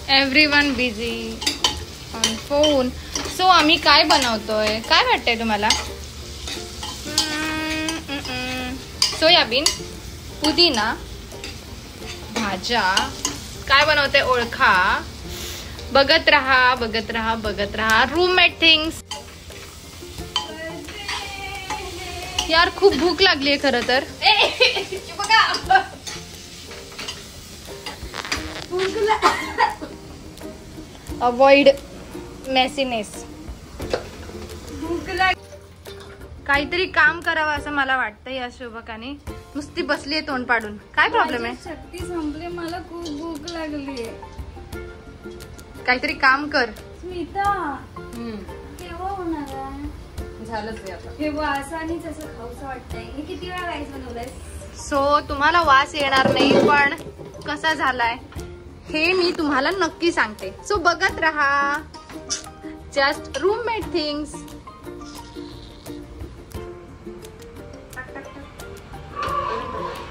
Everyone busy on phone. So आम्ही काय बनवतोय काय वाटतंय तुम्हाला? सोयाबीन, पुदिना, भाज्या काय बनवते ओळखा. बघत राहा बघत राहा बघत राहा. Roommate things. यार खूप भूक लागली आहे खरं तर. Avoid messiness. काहीतरी काम करावं असं मला वाटतं या शुभकाने. नुसती बसली आहे तोंड पाडून. काय प्रॉब्लेम आहे? शक्ती संपली, मला खूप भूक लागली. काहीतरी काम कर. स्मिता केव्हा होणार आहे? झालंच आहे आता. हे वासानीच असं खाऊचं वाटतंय. हे किती वेळा राईस बनवलंय? सो तुम्हाला वास येणार नाही पण कसा झालाय हे मी तुम्हाला नक्की सांगते. सो बघत राहा. Just roommate things.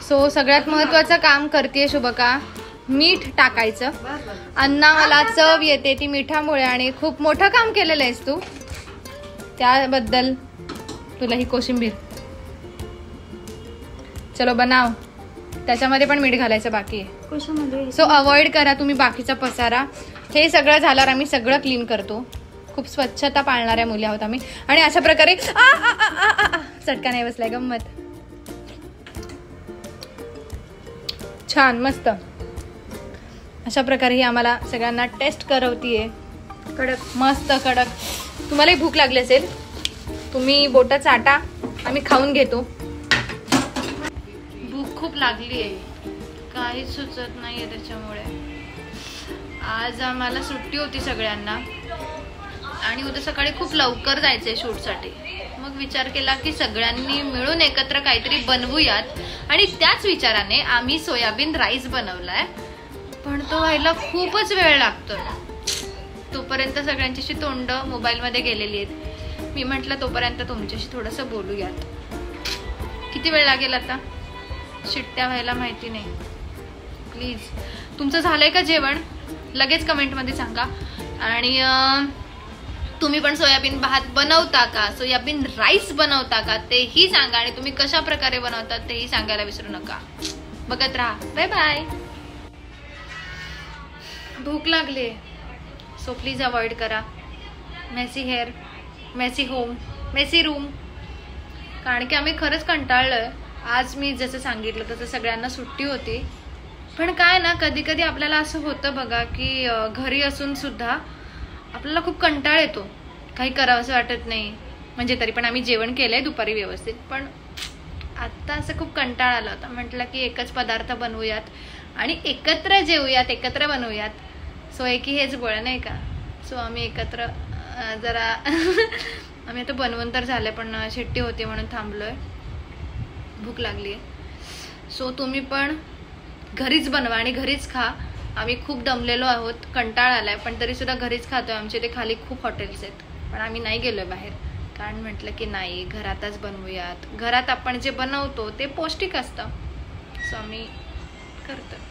सो सगळ्यात महत्वाचं काम करते शुभका. मीठ टाकायचं. अन्ना मला चव येते ती मिठामुळे आणि खूप मोठं काम केलेलं आहेस तू. त्याबद्दल तुला ही कोशिंबीर. चलो बनाव. त्याच्यामध्ये पण मीठ घालायचं बाकी आहे. कशामध्ये? सो अवॉइड करा तुम्ही बाकीचा पसारा. हे सगळं झाल्यावर आम्ही सगळं क्लीन करतो. खूप स्वच्छता पाळणाऱ्या मुली आहोत आम्ही. आणि अशा प्रकारे चटका नाही बसलाय. गंमत. छान मस्त. अशा प्रकारे ही आम्हाला सगळ्यांना टेस्ट करवतीये. कडक मस्त कडक. तुम्हालाही भूक लागली असेल. तुम्ही बोटं चाटा. आम्ही खाऊन घेतो. भूक खूप लागली आहे. काहीच सुचत नाहीये त्याच्यामुळे. आज आम्हाला सुट्टी होती सगळ्यांना आणि उद्या सकाळी खूप लवकर जायचंय शूटसाठी. मग विचार केला की सगळ्यांनी मिळून एकत्र काहीतरी बनवूयात आणि त्याच विचाराने आम्ही सोयाबीन राईस बनवलाय. पण तो व्हायला खूपच वेळ लागतो. तोपर्यंत सगळ्यांची तोंड मोबाईल मध्ये गेलेली आहेत. मी म्हटलं तोपर्यंत तुमच्याशी थोडंसं बोलूयात. किती वेळ लागेल आता? शिट्ट्या व्हायला माहिती नाही. प्लीज तुमचं झालंय का जेवण? लगेच कमेंट मध्ये सांगा. आणि तुम्ही पण सोयाबीन भात बनवता का? सोयाबीन राईस बनवता का? तेही सांगा. आणि तुम्ही कशा प्रकारे बनवतात तेही सांगायला विसरू नका. बघत राहा. Bye bye. भूक लागली. सो प्लीज अवॉइड करा messy hair, messy home, messy room. कारण की आम्ही खरंच कंटाळलोय. आज मी जसं सांगितलं तसं सगळ्यांना सुट्टी होती. पण काय ना कधी कधी आपल्याला असं होतं बघा की घरी असून सुद्धा आपल्याला खूप कंटाळ येतो. काही करावंसं वाटत नाही. म्हणजे तरी पण आम्ही जेवण केलंय दुपारी व्यवस्थित. पण आत्ता असं खूप कंटाळ आला होता. म्हटलं की एकच पदार्थ बनवूयात आणि एकत्र जेवूयात, एकत्र बनवूयात. सो एकी हेच बळ नाही का. सो आम्ही एकत्र जरा आम्ही आता बनवून तर झालंय पण शिट्टी होती म्हणून थांबलोय. भूक लागली आहे. सो तुम्ही पण घरीच बनवा आणि घरीच खा. आम्ही खूप दमलेलो आहोत. कंटाळा आलाय पण तरी सुद्धा घरीच खातोय. आमच्या इथे खाली खूप हॉटेल्स आहेत पण आम्ही नाही गेलोय बाहेर. कारण म्हटलं की नाही घरातच बनवूयात. घरात आपण जे बनवतो ते पौष्टिक असतं. सो आम्ही करतो.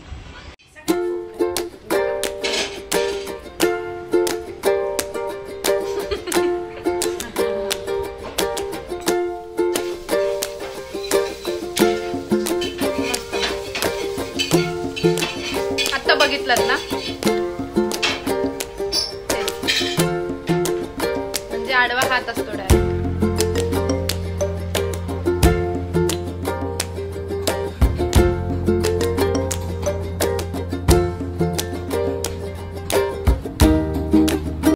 आता बघितलं ना म्हणजे आडवा हात असतो.